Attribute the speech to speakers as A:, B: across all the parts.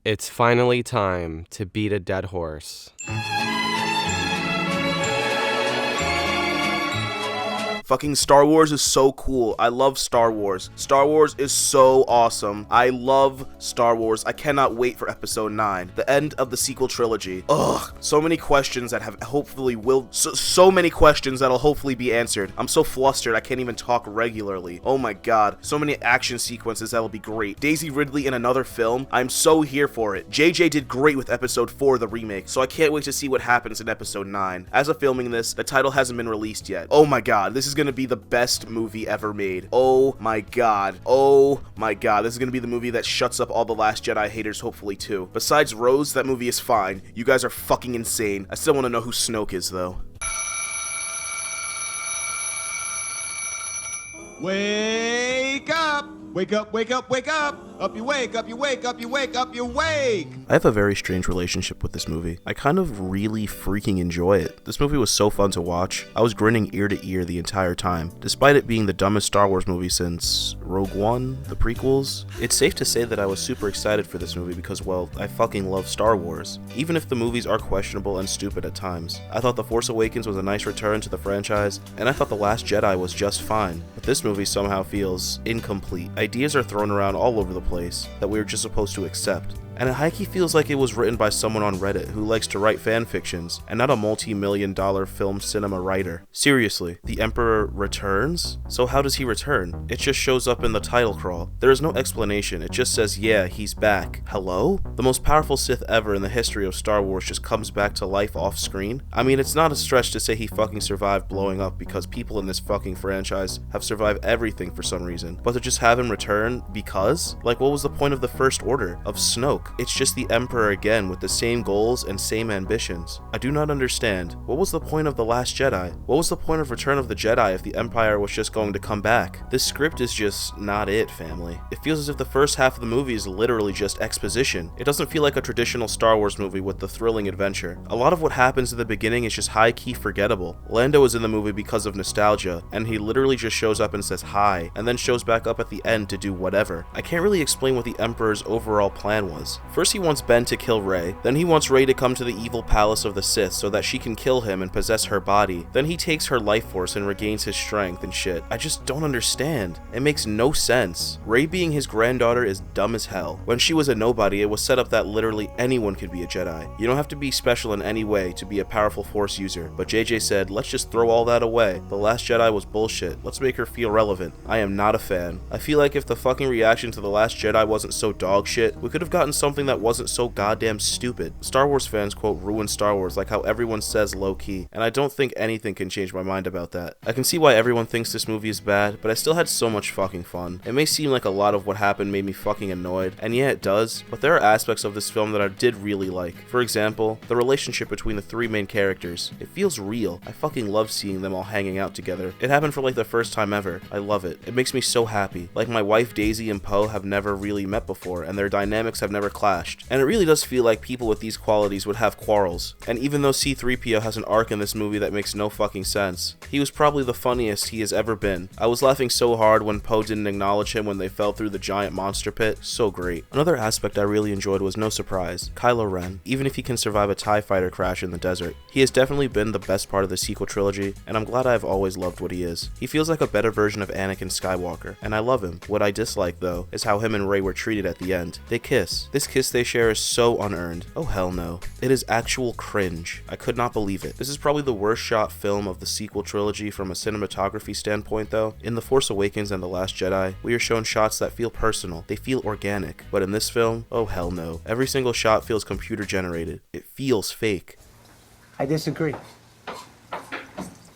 A: It's finally time to beat a dead horse.
B: Fucking Star Wars is so cool. I love Star Wars. Star Wars is so awesome. I love Star Wars. I cannot wait for episode 9, the end of the sequel trilogy. Ugh, so many questions that have so many questions that'll hopefully be answered. I'm so flustered I can't even talk regularly. Oh my god, so many action sequences that'll be great. Daisy Ridley in another film, I'm so here for it. JJ did great with episode 4, the remake, so I can't wait to see what happens in episode 9. As of filming this, the title hasn't been released yet. Oh my god, this is gonna be the best movie ever made. Oh my god. Oh my god. This is gonna be the movie that shuts up all the Last Jedi haters, hopefully too. Besides Rose, that movie is fine. You guys are fucking insane. I still want to know who Snoke is though.
C: Wake up! Wake up, wake up, wake up! Up you wake, up you wake, up you wake, up you wake!
B: I have a very strange relationship with this movie. I kind of really freaking enjoy it. This movie was so fun to watch. I was grinning ear to ear the entire time, despite it being the dumbest Star Wars movie since Rogue One, the prequels. It's safe to say that I was super excited for this movie because, well, I fucking love Star Wars. Even if the movies are questionable and stupid at times. I thought The Force Awakens was a nice return to the franchise, and I thought The Last Jedi was just fine. But this movie somehow feels incomplete. Ideas are thrown around all over the place that we were just supposed to accept. And it high-key feels like it was written by someone on Reddit who likes to write fan fictions and not a multi-million-dollar film cinema writer. Seriously, the Emperor returns? So how does he return? It just shows up in the title crawl. There is no explanation, it just says, yeah, he's back. Hello? The most powerful Sith ever in the history of Star Wars just comes back to life off screen? I mean, it's not a stretch to say he fucking survived blowing up because people in this fucking franchise have survived everything for some reason. But to just have him return because? Like, what was the point of the First Order? Of Snoke? It's just the Emperor again with the same goals and same ambitions. I do not understand. What was the point of The Last Jedi? What was the point of Return of the Jedi if the Empire was just going to come back? This script is just not it, family. It feels as if the first half of the movie is literally just exposition. It doesn't feel like a traditional Star Wars movie with the thrilling adventure. A lot of what happens at the beginning is just high-key forgettable. Lando is in the movie because of nostalgia, and he literally just shows up and says hi, and then shows back up at the end to do whatever. I can't really explain what the Emperor's overall plan was. First he wants Ben to kill Rey, then he wants Rey to come to the evil palace of the Sith so that she can kill him and possess her body, then he takes her life force and regains his strength and shit. I just don't understand. It makes no sense. Rey being his granddaughter is dumb as hell. When she was a nobody, it was set up that literally anyone could be a Jedi. You don't have to be special in any way to be a powerful Force user, but JJ said, let's just throw all that away. The Last Jedi was bullshit. Let's make her feel relevant. I am not a fan. I feel like if the fucking reaction to The Last Jedi wasn't so dog shit, we could have gotten something that wasn't so goddamn stupid. Star Wars fans quote ruin Star Wars like how everyone says low-key, and I don't think anything can change my mind about that. I can see why everyone thinks this movie is bad, but I still had so much fucking fun. It may seem like a lot of what happened made me fucking annoyed, and yeah, it does, but there are aspects of this film that I did really like. For example, the relationship between the three main characters. It feels real. I fucking love seeing them all hanging out together. It happened for like the first time ever. I love it. It makes me so happy. Like my wife Daisy and Poe have never really met before, and their dynamics have never clashed. And it really does feel like people with these qualities would have quarrels. And even though C-3PO has an arc in this movie that makes no fucking sense, he was probably the funniest he has ever been. I was laughing so hard when Poe didn't acknowledge him when they fell through the giant monster pit. So great. Another aspect I really enjoyed was, no surprise, Kylo Ren. Even if he can survive a TIE fighter crash in the desert, he has definitely been the best part of the sequel trilogy, and I'm glad I've always loved what he is. He feels like a better version of Anakin Skywalker, and I love him. What I dislike though is how him and Rey were treated at the end. They kiss. This kiss they share is so unearned. Oh hell no. It is actual cringe. I could not believe it. This is probably the worst shot film of the sequel trilogy from a cinematography standpoint though. In The Force Awakens and The Last Jedi, we are shown shots that feel personal. They feel organic. But in this film, oh hell no. Every single shot feels computer generated. It feels fake.
D: I disagree.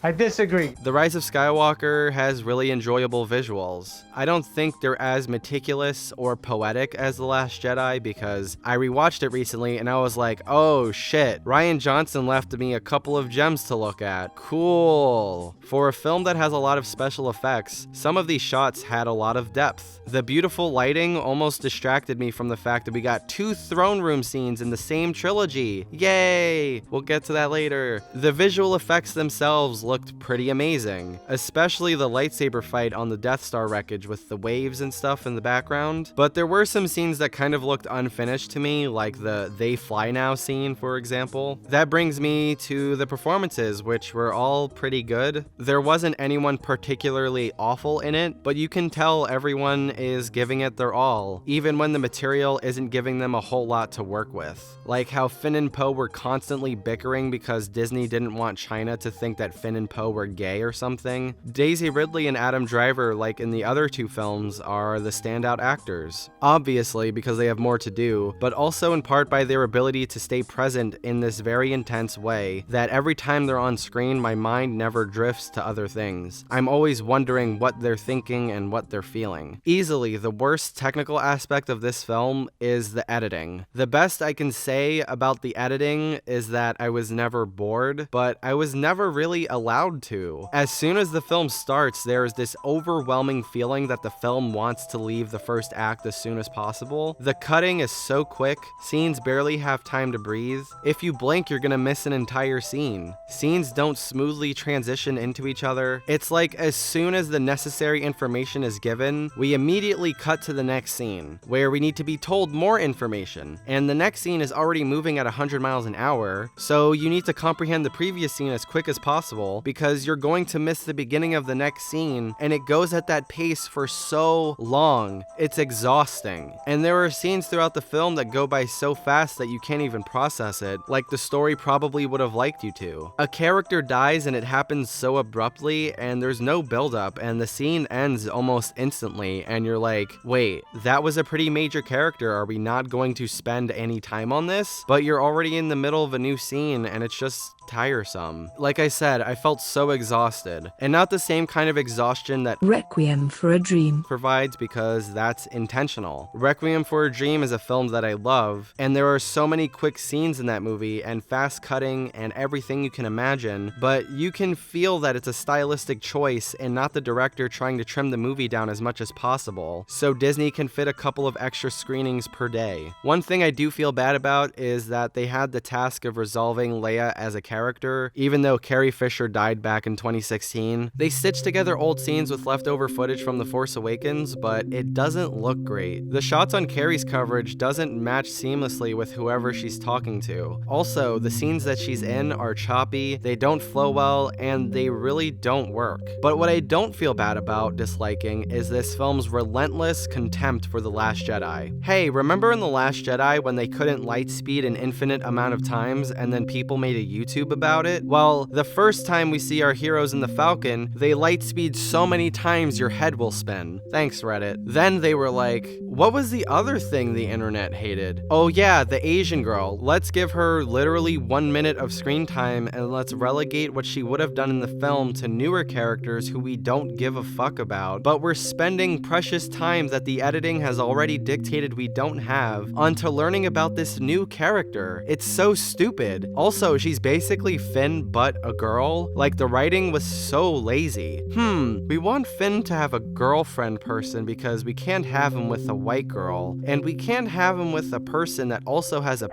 D: I disagree.
A: The Rise of Skywalker has really enjoyable visuals. I don't think they're as meticulous or poetic as The Last Jedi because I rewatched it recently and I was like, oh shit, Rian Johnson left me a couple of gems to look at. Cool. For a film that has a lot of special effects, some of these shots had a lot of depth. The beautiful lighting almost distracted me from the fact that we got 2 throne room scenes in the same trilogy. Yay! We'll get to that later. The visual effects themselves look looked pretty amazing, especially the lightsaber fight on the Death Star wreckage with the waves and stuff in the background. But there were some scenes that kind of looked unfinished to me, like the "they fly now" scene, for example. That brings me to the performances, which were all pretty good. There wasn't anyone particularly awful in it, but you can tell everyone is giving it their all, even when the material isn't giving them a whole lot to work with. Like how Finn and Poe were constantly bickering because Disney didn't want China to think that Finn and Poe were gay or something. Daisy Ridley and Adam Driver, like in the other two films, are the standout actors. Obviously because they have more to do, but also in part by their ability to stay present in this very intense way that every time they're on screen, my mind never drifts to other things. I'm always wondering what they're thinking and what they're feeling. Easily, the worst technical aspect of this film is the editing. The best I can say about the editing is that I was never bored, but I was never really allowed to. As soon as the film starts, there is this overwhelming feeling that the film wants to leave the first act as soon as possible. The cutting is so quick, scenes barely have time to breathe. If you blink, you're gonna miss an entire scene. Scenes don't smoothly transition into each other. It's like as soon as the necessary information is given, we immediately cut to the next scene, where we need to be told more information, and the next scene is already moving at 100 miles an hour, so you need to comprehend the previous scene as quick as possible, because you're going to miss the beginning of the next scene, and it goes at that pace for so long. It's exhausting. And there are scenes throughout the film that go by so fast that you can't even process it, like the story probably would have liked you to. A character dies and it happens so abruptly, and there's no build-up, and the scene ends almost instantly, and you're like, wait, that was a pretty major character, are we not going to spend any time on this? But you're already in the middle of a new scene, and it's just tiresome. Like I said, I felt so exhausted, and not the same kind of exhaustion that
E: Requiem for a Dream
A: provides, because that's intentional. Requiem for a Dream is a film that I love, and there are so many quick scenes in that movie and fast cutting and everything you can imagine, but you can feel that it's a stylistic choice and not the director trying to trim the movie down as much as possible, so Disney can fit a couple of extra screenings per day. One thing I do feel bad about is that they had the task of resolving Leia as a character, even though Carrie Fisher died back in 2016. They stitched together old scenes with leftover footage from The Force Awakens, but it doesn't look great. The shots on Carrie's coverage doesn't match seamlessly with whoever she's talking to. Also, the scenes that she's in are choppy, they don't flow well, and they really don't work. But what I don't feel bad about disliking is this film's relentless contempt for The Last Jedi. Hey, remember in The Last Jedi when they couldn't light speed an infinite amount of times and then people made a YouTube about it? Well, the first time we see our heroes in the Falcon, they light speed so many times your head will spin. Thanks, Reddit. Then they were like, what was the other thing the internet hated? Oh yeah, the Asian girl. Let's give her literally 1 minute of screen time and let's relegate what she would have done in the film to newer characters who we don't give a fuck about, but we're spending precious time that the editing has already dictated we don't have onto learning about this new character. It's so stupid. Also, she's basically Finn but a girl. Like, the writing was so lazy. We want Finn to have a girlfriend person because we can't have him with a white girl, and we can't have him with a person that also has a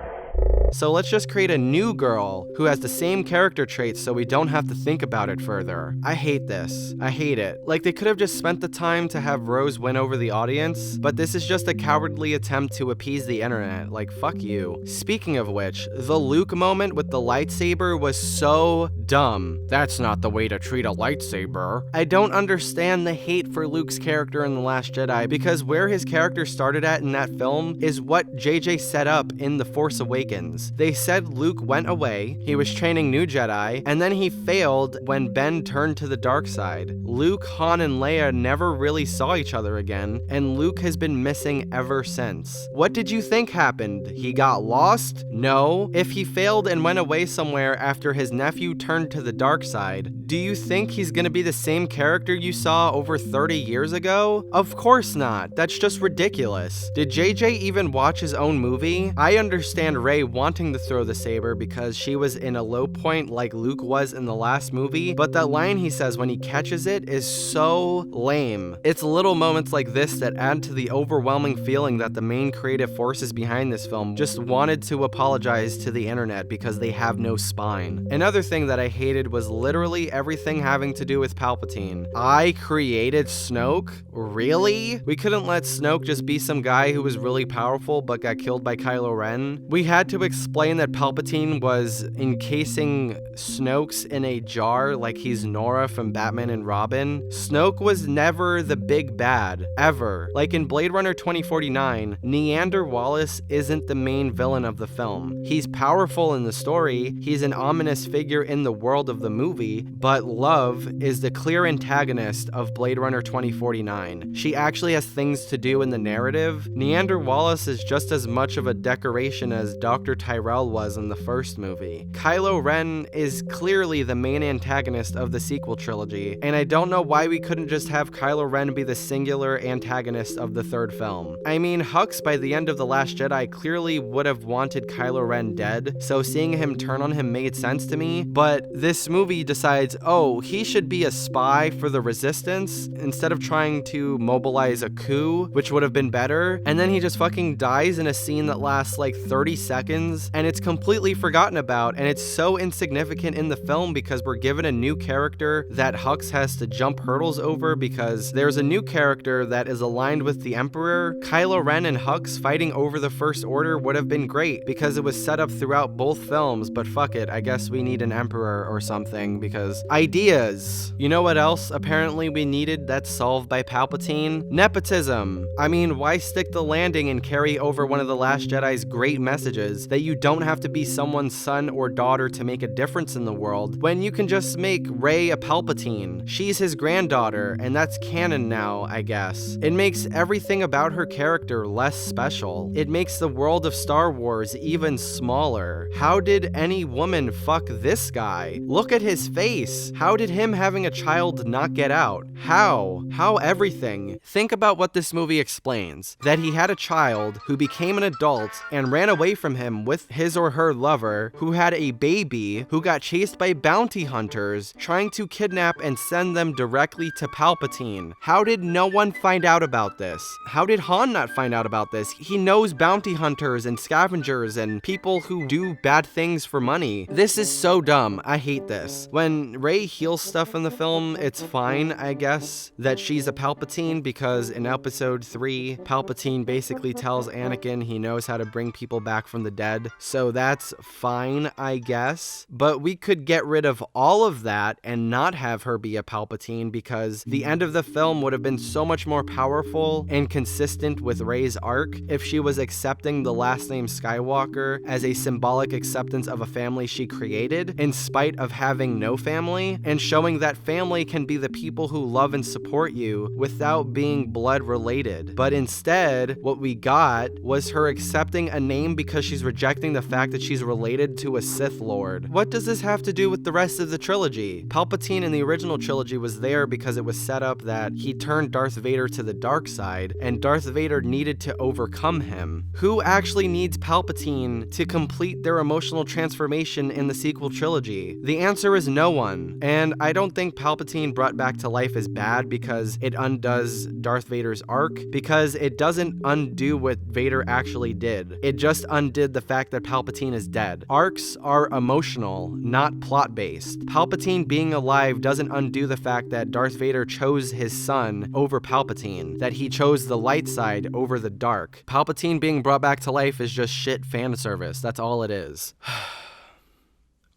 A: so let's just create a new girl who has the same character traits so we don't have to think about it further. I hate this. I hate it. Like, they could have just spent the time to have Rose win over the audience, but this is just a cowardly attempt to appease the internet. Like, fuck you. Speaking of which, the Luke moment with the lightsaber was so dumb. That's not the way to treat a lightsaber. I don't understand the hate for Luke's character in The Last Jedi, because where his character started at in that film is what JJ set up in The Force Awakens. They said Luke went away, he was training new Jedi, and then he failed when Ben turned to the dark side. Luke, Han, and Leia never really saw each other again, and Luke has been missing ever since. What did you think happened? He got lost? No. If he failed and went away somewhere after his nephew turned to the dark side, do you think he's gonna be the same character you saw over 30 years ago? Of course not. That's just ridiculous. Did JJ even watch his own movie? I understand Rey wanted wanting to throw the saber because she was in a low point like Luke was in the last movie, but that line he says when he catches it is so lame. It's little moments like this that add to the overwhelming feeling that the main creative forces behind this film just wanted to apologize to the internet because they have no spine. Another thing that I hated was literally everything having to do with Palpatine. I created Snoke? Really? We couldn't let Snoke just be some guy who was really powerful but got killed by Kylo Ren? We had to explain that Palpatine was encasing Snoke's in a jar like he's Nora from Batman and Robin. Snoke was never the big bad, ever. Like in Blade Runner 2049, Neander Wallace isn't the main villain of the film. He's powerful in the story, he's an ominous figure in the world of the movie, but Love is the clear antagonist of Blade Runner 2049. She actually has things to do in the narrative. Neander Wallace is just as much of a decoration as Dr. Tyrell was in the first movie. Kylo Ren is clearly the main antagonist of the sequel trilogy, and I don't know why we couldn't just have Kylo Ren be the singular antagonist of the third film. I mean, Hux by the end of The Last Jedi clearly would have wanted Kylo Ren dead, so seeing him turn on him made sense to me, but this movie decides, oh, he should be a spy for the Resistance instead of trying to mobilize a coup, which would have been better, and then he just fucking dies in a scene that lasts like 30 seconds, and it's completely forgotten about, and it's so insignificant in the film because we're given a new character that Hux has to jump hurdles over because there's a new character that is aligned with the Emperor. Kylo Ren and Hux fighting over the First Order would have been great because it was set up throughout both films, but fuck it, I guess we need an Emperor or something because ideas. You know what else apparently we needed that's solved by Palpatine? Nepotism. I mean, why stick the landing and carry over one of The Last Jedi's great messages that you don't have to be someone's son or daughter to make a difference in the world when you can just make Rey a Palpatine? She's his granddaughter, and that's canon now, I guess. It makes everything about her character less special. It makes the world of Star Wars even smaller. How did any woman fuck this guy? Look at his face. How did him having a child not get out? How? How everything? Think about what this movie explains. That he had a child who became an adult and ran away from him with his or her lover, who had a baby who got chased by bounty hunters trying to kidnap and send them directly to Palpatine. How did no one find out about this? How did Han not find out about this? He knows bounty hunters and scavengers and people who do bad things for money. This is so dumb. I hate this. When Rey heals stuff in the film, it's fine, I guess, that she's a Palpatine because in episode 3, Palpatine basically tells Anakin he knows how to bring people back from the dead. So that's fine, I guess. But we could get rid of all of that and not have her be a Palpatine because the end of the film would have been so much more powerful and consistent with Rey's arc if she was accepting the last name Skywalker as a symbolic acceptance of a family she created in spite of having no family, and showing that family can be the people who love and support you without being blood related. But instead, what we got was her accepting a name because she's rejecting the fact that she's related to a Sith Lord. What does this have to do with the rest of the trilogy? Palpatine in the original trilogy was there because it was set up that he turned Darth Vader to the dark side, and Darth Vader needed to overcome him. Who actually needs Palpatine to complete their emotional transformation in the sequel trilogy? The answer is no one. And I don't think Palpatine brought back to life is bad because it undoes Darth Vader's arc, because it doesn't undo what Vader actually did. It just undid the fact that Palpatine is dead. Arcs are emotional, not plot-based. Palpatine being alive doesn't undo the fact that Darth Vader chose his son over Palpatine, that he chose the light side over the dark. Palpatine being brought back to life is just shit fan service. That's all it is.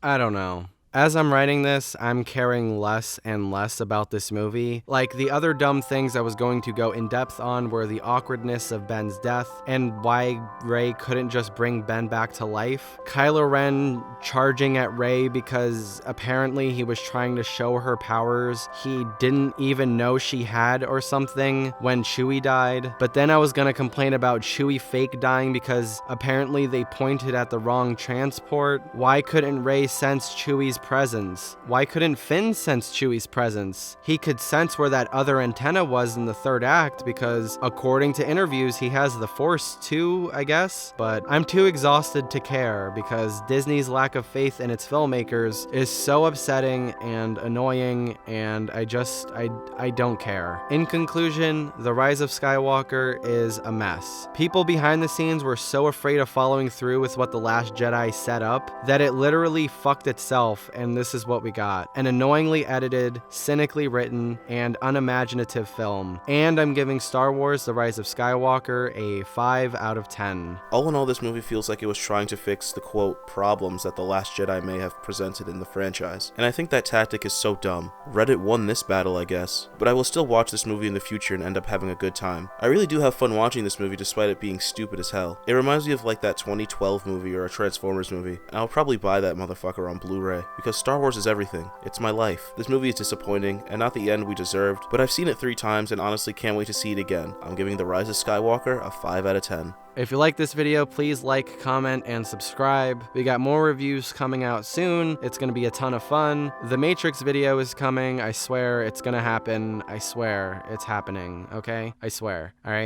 A: I don't know. As I'm writing this, I'm caring less and less about this movie. Like, the other dumb things I was going to go in depth on were the awkwardness of Ben's death and why Rey couldn't just bring Ben back to life. Kylo Ren charging at Rey because apparently he was trying to show her powers he didn't even know she had or something when Chewie died. But then I was gonna complain about Chewie fake dying because apparently they pointed at the wrong transport. Why couldn't Rey sense Chewie's presence? Why couldn't Finn sense Chewie's presence? He could sense where that other antenna was in the third act because, according to interviews, he has the Force too, I guess. But I'm too exhausted to care because Disney's lack of faith in its filmmakers is so upsetting and annoying, and I don't care. In conclusion, The Rise of Skywalker is a mess. People behind the scenes were so afraid of following through with what The Last Jedi set up that it literally fucked itself, and this is what we got. An annoyingly edited, cynically written, and unimaginative film. And I'm giving Star Wars The Rise of Skywalker a 5 out of 10.
B: All in all, this movie feels like it was trying to fix the quote problems that The Last Jedi may have presented in the franchise. And I think that tactic is so dumb. Reddit won this battle, I guess. But I will still watch this movie in the future and end up having a good time. I really do have fun watching this movie despite it being stupid as hell. It reminds me of like that 2012 movie or a Transformers movie, and I'll probably buy that motherfucker on Blu-ray, because Star Wars is everything. It's my life. This movie is disappointing, and not the end we deserved, but I've seen it 3 times and honestly can't wait to see it again. I'm giving The Rise of Skywalker a 5 out of 10.
A: If you like this video, please like, comment, and subscribe. We got more reviews coming out soon. It's gonna be a ton of fun. The Matrix video is coming. I swear it's gonna happen. I swear it's happening, okay? I swear, all right?